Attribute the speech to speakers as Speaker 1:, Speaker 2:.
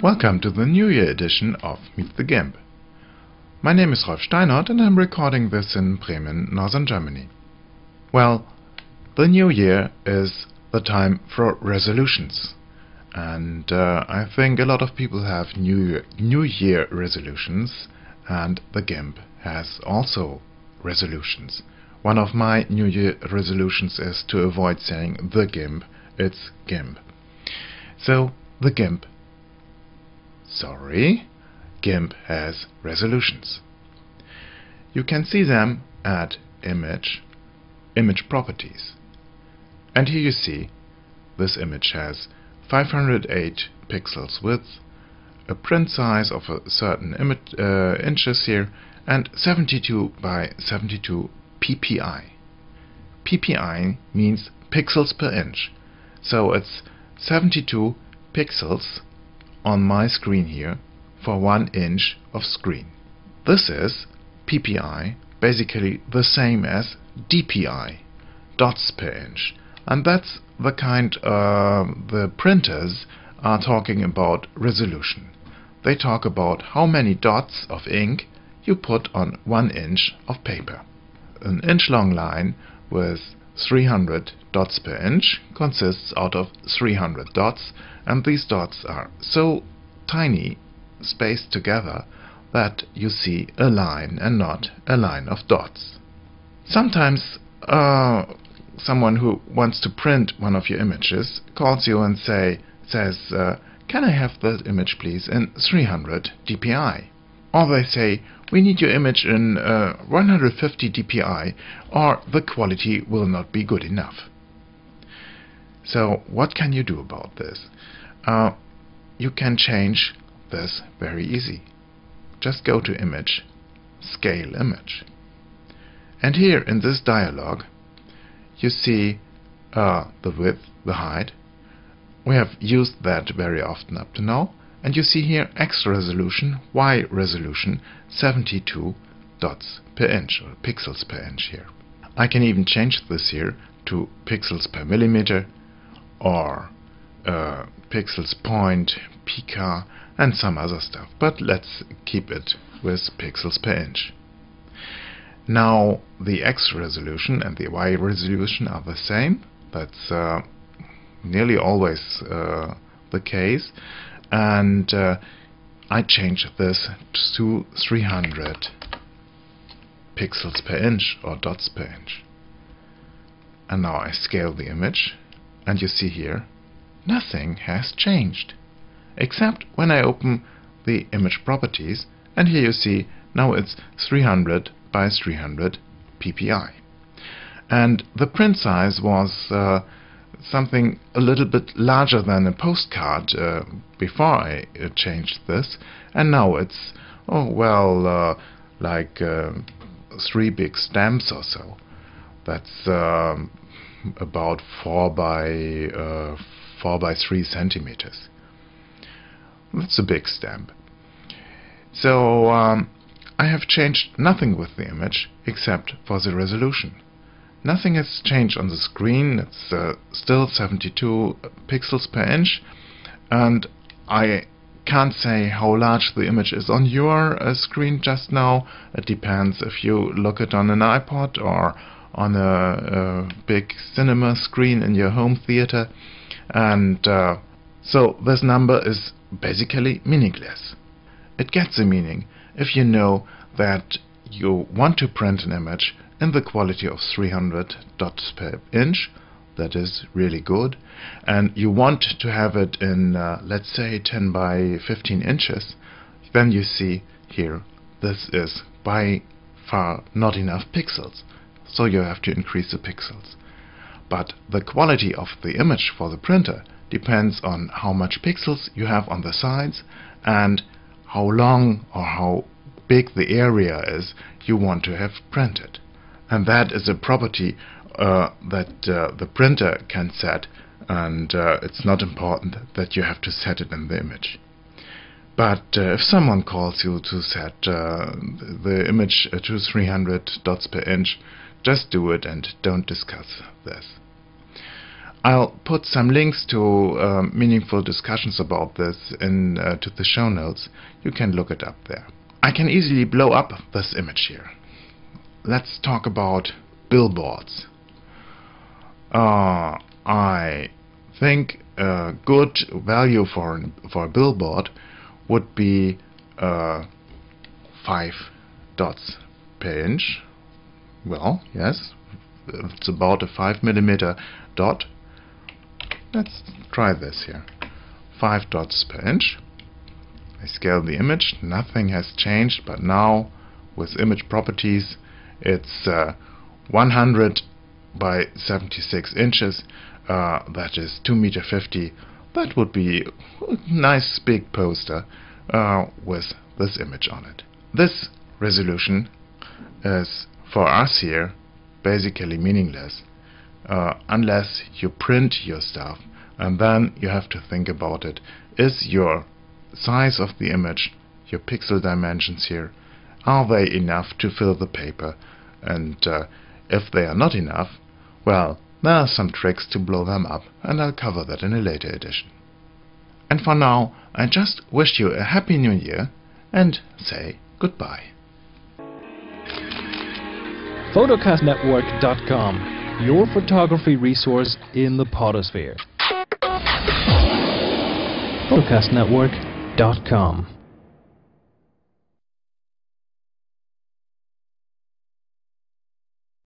Speaker 1: Welcome to the New Year edition of Meet the GIMP. My name is Rolf Steinert and I'm recording this in Bremen, northern Germany. Well, the New Year is the time for resolutions. And I think a lot of people have New Year resolutions, and the GIMP has also resolutions. One of my New Year resolutions is to avoid saying the GIMP, it's GIMP. So, the GIMP has resolutions. You can see them at image properties. And here you see this image has 508 pixels width, a print size of a certain inches here, and 72 by 72 ppi. ppi means pixels per inch. So it's 72 pixels on my screen here for 1 inch of screen. This is ppi, basically the same as dpi, dots per inch, and that's the kind the printers are talking about resolution. They talk about how many dots of ink you put on 1 inch of paper. An inch-long line with 300 dots per inch consists out of 300 dots, and these dots are so tiny, spaced together, that you see a line and not a line of dots. Sometimes someone who wants to print one of your images calls you and says, can I have that image please in 300 dpi? Or they say, we need your image in 150 dpi, or the quality will not be good enough. So what can you do about this? You can change this very easy. Just go to Image, Scale Image. And here in this dialog you see the width, the height. We have used that very often up to now. And you see here X resolution, Y resolution, 72 dots per inch, or pixels per inch here. I can even change this here to pixels per millimeter, or pixels point, pica, and some other stuff. But let's keep it with pixels per inch. Now the X resolution and the Y resolution are the same. That's nearly always the case. And I change this to 300 pixels per inch, or dots per inch. And now I scale the image, and you see here nothing has changed, except when I open the image properties, and here you see now it's 300 by 300 ppi. And the print size was something a little bit larger than a postcard before I changed this, and now it's like 3 big stamps or so. That's about 4 by 3 centimeters. That's a big stamp. So I have changed nothing with the image except for the resolution. Nothing has changed on the screen. It's still 72 pixels per inch, and I can't say how large the image is on your screen just now. It depends if you look it on an iPod or on a big cinema screen in your home theater, and so this number is basically meaningless. It gets a meaning if you know that you want to print an image in the quality of 300 dots per inch. That is really good, and you want to have it in let's say 10 by 15 inches, then you see here this is by far not enough pixels, so you have to increase the pixels. But the quality of the image for the printer depends on how much pixels you have on the sides and how long or how big the area is you want to have printed. And that is a property that the printer can set, and it's not important that you have to set it in the image. But if someone calls you to set the image to 300 dots per inch, just do it and don't discuss this. I'll put some links to meaningful discussions about this to the show notes. You can look it up there. I can easily blow up this image here. Let's talk about billboards. I think a good value for a billboard would be 5 dots per inch. Well, yes, it's about a 5mm dot. Let's try this here. 5 dots per inch. I scale the image. Nothing has changed, but now with image properties it's 100 by 76 inches. That is 2.50 meters. That would be a nice big poster with this image on it. This resolution is for us here basically meaningless unless you print your stuff, and then you have to think about it. Is your size of the image, your pixel dimensions here, are they enough to fill the paper? And if they are not enough, well, there are some tricks to blow them up, and I'll cover that in a later edition. And for now, I just wish you a happy new year and say goodbye.
Speaker 2: Photocastnetwork.com, your photography resource in the potosphere. Photocastnetwork.com